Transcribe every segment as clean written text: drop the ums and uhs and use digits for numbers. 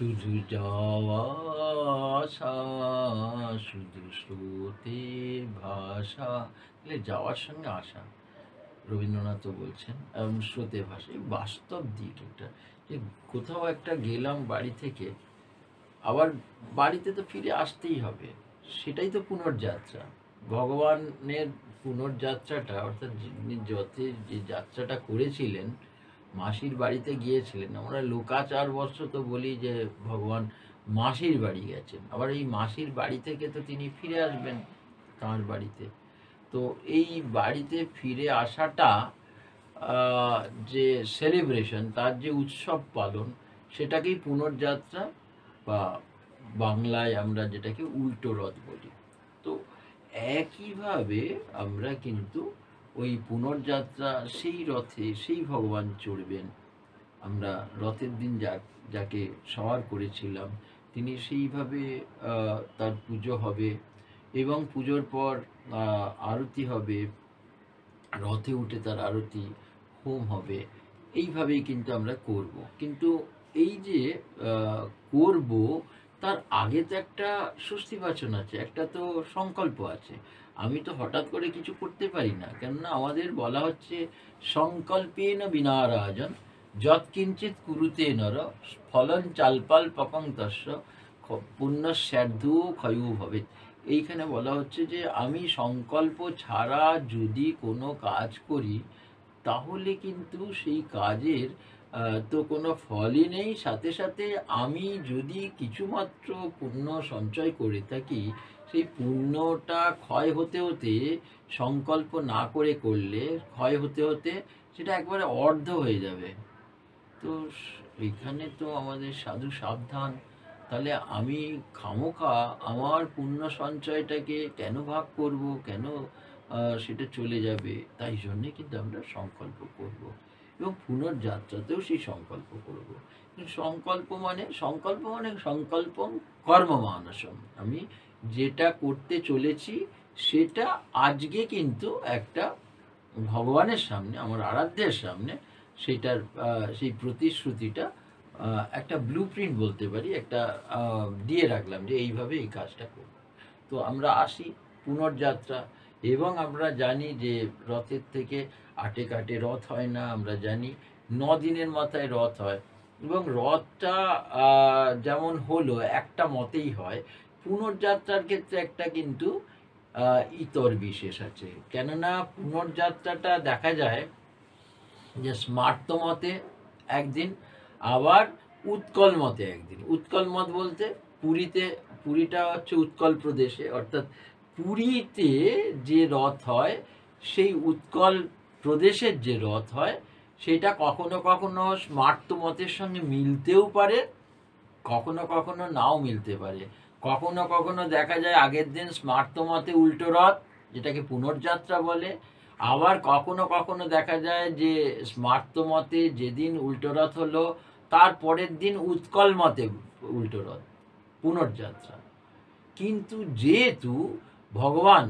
শুধু যাওয়া আসা, শুধু স্রোতের ভাষা। এগুলো যাওয়ার সঙ্গে আসা, রবীন্দ্রনাথও বলছেন, এবং স্রোতের ভাষা এই বাস্তব দিক একটা, যে কোথাও একটা গেলাম বাড়ি থেকে, আবার বাড়িতে তো ফিরে আসতেই হবে, সেটাই তো পুনর্যাত্রা। ভগবানের পুনর্যাত্রাটা, অর্থাৎ যিনি যথে যে যাত্রাটা করেছিলেন, মাসির বাড়িতে গিয়েছিলেন। আমরা লোকাচার বর্ষ তো বলি যে ভগবান মাসির বাড়ি গেছেন, আবার এই মাসির বাড়ি থেকে তো তিনি ফিরে আসবেন তাঁর বাড়িতে। তো এই বাড়িতে ফিরে আসাটা যে সেলিব্রেশন, তার যে উৎসব পালন, সেটাকেই পুনর্যাত্রা বা বাংলায় আমরা যেটাকে উল্টো রথ বলি। তো একইভাবে আমরা কিন্তু ওই পুনর্যাত্রা, সেই রথে সেই ভগবান চড়বেন। আমরা রথের দিন যাকে সওয়ার করেছিলাম, তিনি সেইভাবে তার পুজো হবে, এবং পুজোর পর আরতি হবে, রথে উঠে তার আরতি, হোম হবে। এইভাবেই কিন্তু আমরা করব। কিন্তু এই যে করব, তার আগে তো একটা স্বস্তিবাচন আছে, একটা তো সংকল্প আছে। আমি তো হঠাৎ করে কিছু করতে পারি না, কেননা আমাদের বলা হচ্ছে সংকল্পেন বিনা রাজন যৎকিঞ্চিৎ কুরুতে নর ফলন চালপাল পকং তস্য পুণ্য স্যার্ধু ক্ষয়ু হবে। এইখানে বলা হচ্ছে যে আমি সংকল্প ছাড়া যদি কোনো কাজ করি, তাহলে কিন্তু সেই কাজের তো কোনো ফলই নেই। সাথে সাথে আমি যদি কিছুমাত্র পুণ্য সঞ্চয় করে থাকি, সেই পুণ্যটা ক্ষয় হতে হতে, সংকল্প না করে করলে ক্ষয় হতে হতে সেটা একবারে অর্ধ হয়ে যাবে। তো এখানে তো আমাদের সাধু সাবধান। তাহলে আমি খামোখা আমার পুণ্য সঞ্চয়টাকে কেন ভাগ করব, কেন সেটা চলে যাবে? তাই জন্যে কিন্তু আমরা সংকল্প করব, এবং পুনর্যাত্রাতেও সেই সংকল্প করব। সংকল্প মানে সংকল্প কর্ম মানসম। আমি যেটা করতে চলেছি সেটা আজকে কিন্তু একটা ভগবানের সামনে, আমার আরাধ্যের সামনে, সেটার সেই প্রতিশ্রুতিটা একটা ব্লু প্রিন্ট বলতে পারি, একটা দিয়ে রাখলাম যে এইভাবে এই কাজটা করব। তো আমরা আসি পুনর্যাত্রা, এবং আমরা জানি যে রথের থেকে আটে কাটে রথ হয় না, আমরা জানি 9 দিনের মাথায় রথ হয়, এবং রথটা যেমন হলো একটা মতেই হয়, পুনর্যাত্রার ক্ষেত্রে একটা কিন্তু ইতর বিশেষ আছে। কেননা পুনর্যাত্রাটা দেখা যায় যে স্মার্ত মতে একদিন, আবার উৎকল মতে একদিন। উৎকল মত বলতে পুরীটা হচ্ছে উৎকল প্রদেশে, অর্থাৎ পুরীতে যে রথ হয়, সেই উৎকল প্রদেশের যে রথ হয়, সেটা কখনো কখনো স্মার্ত মতের সঙ্গে মিলতেও পারে, কখনো কখনো নাও মিলতে পারে। কখনো কখনো দেখা যায় আগের দিন স্মার্ত মতে উল্টো রথ, যেটাকে পুনর্যাত্রা বলে। আবার কখনো কখনো দেখা যায় যে স্মার্ত মতে যেদিন উল্টো রথ হলো, তার পরের দিন উৎকল মতে উল্টো রথ, পুনর্যাত্রা। কিন্তু যেহেতু ভগবান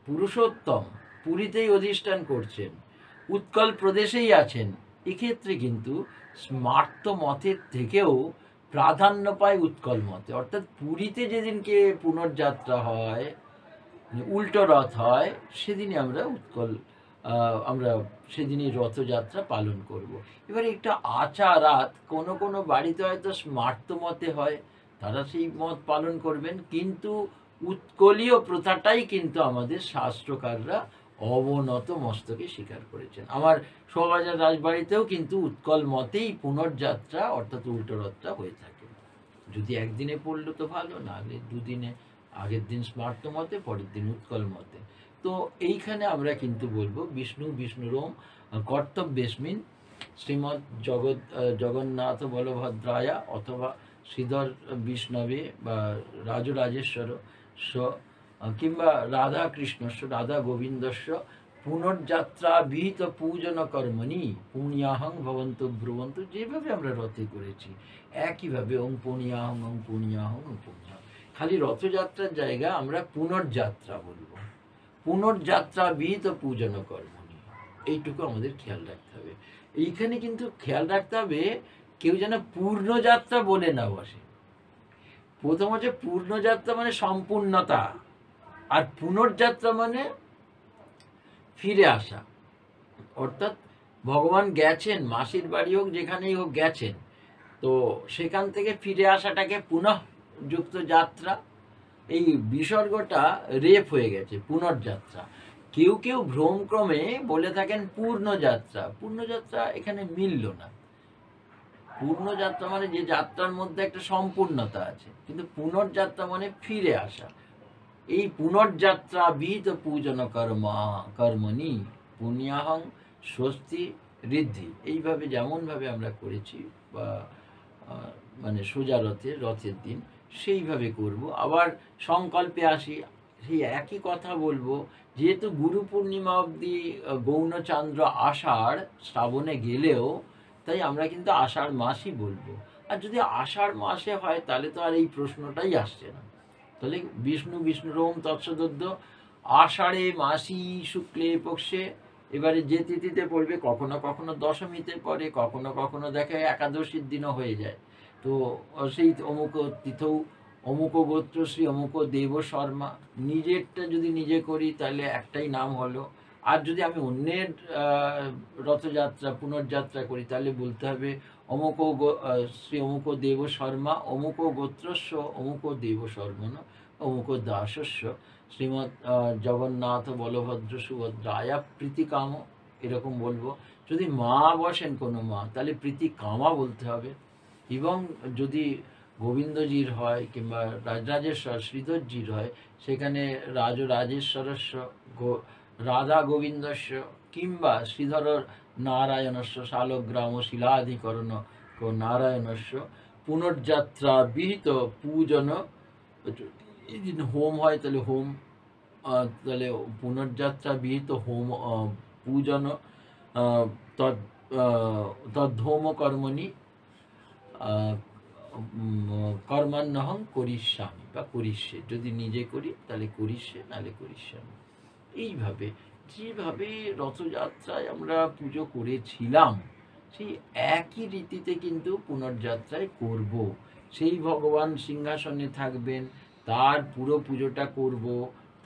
পুরুষোত্তম পুরীতেই অধিষ্ঠান করছেন, উৎকল প্রদেশেই আছেন, এক্ষেত্রে কিন্তু স্মার্ত মতের থেকেও প্রাধান্য পায় উৎকল মতে। অর্থাৎ পুরীতে যেদিনকে পুনর্যাত্রা হয়, উল্টো রথ হয়, সেদিনই আমরা সেদিনই রথযাত্রা পালন করব। এবারে একটা আচারাত, কোনো কোনো বাড়িতে হয়তো স্মার্ত মতে হয়, তারা সেই মত পালন করবেন, কিন্তু উৎকলীয় প্রথাটাই কিন্তু আমাদের শাস্ত্রকাররা অবনত মস্তকে স্বীকার করেছেন। আমার শোভাবাজার রাজবাড়িতেও কিন্তু উৎকল মতেই পুনর্যাত্রা, অর্থাৎ উল্টো রথটা হয়ে থাকে। যদি একদিনে পড়লো তো ভালো, নাহলে দুদিনে, আগের দিন স্মার্ত মতে, পরের দিন উৎকল মতে। তো এইখানে আমরা কিন্তু বলবো বিষ্ণুরোম কর্তব্যেস্মিন শ্রীমৎ জগন্নাথ বলভদ্রায়া অথবা শ্রীধর বিষ্ণবে বা রাজরাজেশ্বর কিংবা রাধা কৃষ্ণস্য রাধা গোবিন্দস্য পুনর্যাত্রা বিহিত পূজন কর্মণি পুণ্যাহং ভবন্ত ব্রুবন্তু। যেভাবে আমরা রথে করেছি একইভাবে ওং পুণ্যাহং ওং পুণ্যাহং ওং পুণ্যাহং। খালি রথযাত্রার জায়গা আমরা পুনর্যাত্রা বলবো, পুনর্যাত্রা বিহিত পূজন কর্মণি, এইটুকু আমাদের খেয়াল রাখতে হবে। এইখানে কিন্তু খেয়াল রাখতে হবে কেউ যেন পূর্ণযাত্রা বলে না বসে। প্রথম হচ্ছে পূর্ণযাত্রা মানে সম্পূর্ণতা, আর পুনর্যাত্রা মানে ফিরে আসা। অর্থাৎ ভগবান গেছেন, মাসির বাড়ি হোক যেখানেই হোক গেছেন, তো সেখান থেকে ফিরে আসাটাকে পুনঃ যুক্ত যাত্রা। এই বিসর্গটা রেপ হয়ে গেছে, পুনর্যাত্রা। কেউ কেউ ভ্রমক্রমে বলে থাকেন পূর্ণযাত্রা। পূর্ণযাত্রা এখানে মিলল না। পূর্ণযাত্রা মানে যে যাত্রার মধ্যে একটা সম্পূর্ণতা আছে, কিন্তু পুনর্যাত্রা মানে ফিরে আসা। এই পুনর্যাত্রা বিহিত পূজন কর্মণি পুণ্যাহং স্বস্তি ঋদ্ধি, এইভাবে যেমনভাবে আমরা করেছি বা মানে সোজা রথের দিন সেইভাবে করব। আবার সংকল্পে আসি, সেই একই কথা বলবো। যেহেতু গুরু পূর্ণিমা অবধি গৌণচান্দ্র আষাঢ় শ্রাবণে গেলেও, তাই আমরা কিন্তু আষাঢ় মাসই বলবো। আর যদি আষাঢ় মাসে হয় তাহলে তো আর এই প্রশ্নটাই আসছে না। তাহলে বিষ্ণুরোম তৎসদদ্য আষাঢ়ে মাসি শুক্লে পক্ষে। এবারে যে তিথিতে পড়বে, কখনো কখনো দশমীতে পড়ে, কখনো কখনো দেখে একাদশীর দিনও হয়ে যায়। তো সেই অমুক তিথৌ অমুক গোত্র শ্রী অমুক দেব শর্মা, নিজেরটা যদি নিজে করি তাহলে একটাই নাম হলো। আর যদি আমি অন্যের রথযাত্রা পুনর্যাত্রা করি তাহলে বলতে হবে অমুক শ্রী অমুক দেব শর্মা অমুক গোত্রস্য অমুক দেব শর্মণ অমুক দাসস্য শ্রীমৎ জগন্নাথ বলভদ্র সুভদ্রায়া প্রীতিকাম, এরকম বলবো। যদি মা বসেন কোনো মা, তাহলে প্রীতিকামা বলতে হবে। এবং যদি গোবিন্দজির হয় কিংবা রাজরাজেশ্বর শ্রীধরজির হয়, সেখানে রাজরাজেশ্বরস্য রাধা গোবিন্দস্য কিংবা শ্রীধর নারায়ণস্য শালগ্রাম শিলাধিকরণ নারায়ণস্য পুনর্যাত্রা বিহিত পূজন। এই দিন হোম হয় তাহলে হোম, তাহলে পুনর্যাত্রা বিহিত হোম পূজন তদ্ধোম কর্মণি কর্মান্নহং করিষ্যামি বা করিষ্যে। যদি নিজে করি তাহলে করিষ্যে, নাহলে করিষ্যামি। এইভাবে যেভাবে রথযাত্রায় আমরা পুজো করেছিলাম সেই একই রীতিতে কিন্তু পুনর্যাত্রায় করব। সেই ভগবান সিংহাসনে থাকবেন, তার পুরো পুজোটা করব,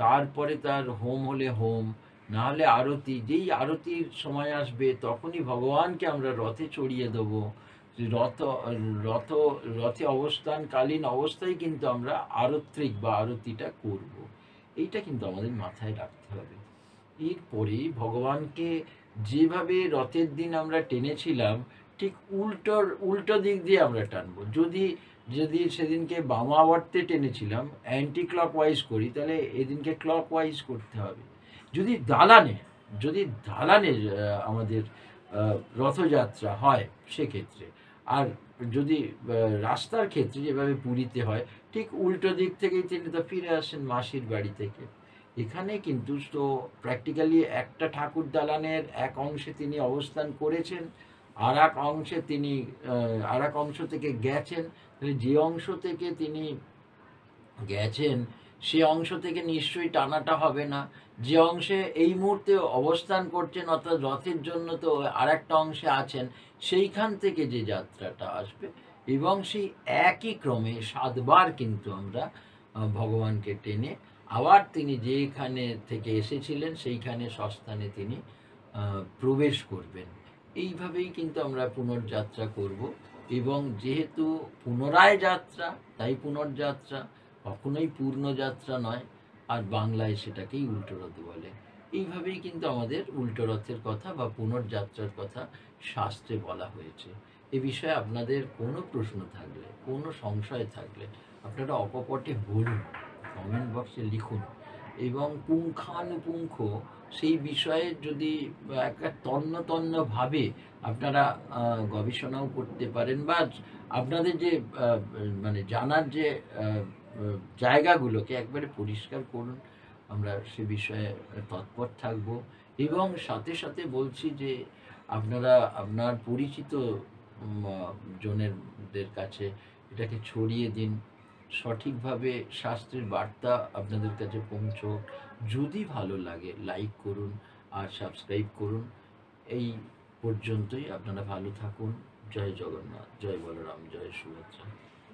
তারপরে তার হোম হলে হোম, না হলে আরতি। যেই আরতির সময় আসবে তখনই ভগবানকে আমরা রথে চড়িয়ে দেবো। রথে অবস্থানকালীন অবস্থায় কিন্তু আমরা আরত্রিক বা আরতিটা করব। এইটা কিন্তু আমাদের মাথায় রাখতে হবে। এরপরে ভগবানকে যেভাবে রথের দিন আমরা টেনেছিলাম, ঠিক উল্টো দিক দিয়ে আমরা টানবো। যদি সেদিনকে বামাবর্তে টেনেছিলাম, অ্যান্টি ক্লক ওয়াইজ করি, তাহলে এদিনকে ক্লক ওয়াইজ করতে হবে। যদি দালানে আমাদের রথযাত্রা হয় সেক্ষেত্রে, আর যদি রাস্তার ক্ষেত্রে যেভাবে পুরীতে হয়, ঠিক উল্টো দিক থেকেই তিনি তো ফিরে আসেন মাসির বাড়ি থেকে। এখানে কিন্তু তো প্র্যাকটিক্যালি একটা ঠাকুর দালানের এক অংশে তিনি অবস্থান করেছেন, আর এক অংশ থেকে গেছেন। তাহলে যে অংশ থেকে তিনি গেছেন সে অংশ থেকে নিশ্চয়ই টানাটা হবে না। যে অংশে এই মুহূর্তে অবস্থান করছেন, অর্থাৎ রথের জন্য তো আর একটা অংশে আছেন, সেইখান থেকে যে যাত্রাটা আসবে। এবং সেই একই ক্রমে 7 বার কিন্তু আমরা ভগবানকে টেনে আবার তিনি যেখানে থেকে এসেছিলেন সেইখানে স্বস্থানে তিনি প্রবেশ করবেন। এইভাবেই কিন্তু আমরা পুনর্যাত্রা করব। এবং যেহেতু পুনরায় যাত্রা, তাই পুনর্যাত্রা, কখনোই পূর্ণযাত্রা নয়। আর বাংলায় সেটাকেই উল্টো রথ বলে। এইভাবেই কিন্তু আমাদের উল্টো রথের কথা বা পুনর্যাত্রার কথা শাস্ত্রে বলা হয়েছে। এ বিষয়ে আপনাদের কোনো প্রশ্ন থাকলে, কোনো সংশয় থাকলে আপনারা অকপটে বলুন, কমেন্ট বক্সে লিখুন। এবং পুঙ্খানুপুঙ্খ সেই বিষয়ে যদি একটা তন্নভাবে আপনারা গবেষণাও করতে পারেন, বা আপনাদের যে মানে জানার যে জায়গাগুলোকে একবারে পরিষ্কার করুন, আমরা সে বিষয়ে তৎপর থাকব। এবং সাথে সাথে বলছি যে আপনারা আপনার পরিচিত জনেদের কাছে এটাকে ছড়িয়ে দিন, সঠিকভাবে শাস্ত্রের বার্তা আপনাদের কাছে পৌঁছোক। যদি ভালো লাগে লাইক করুন আর সাবস্ক্রাইব করুন। এই পর্যন্তই, আপনারা ভালো থাকুন। জয় জগন্নাথ, জয় বলরাম, জয় সুভদ্রা।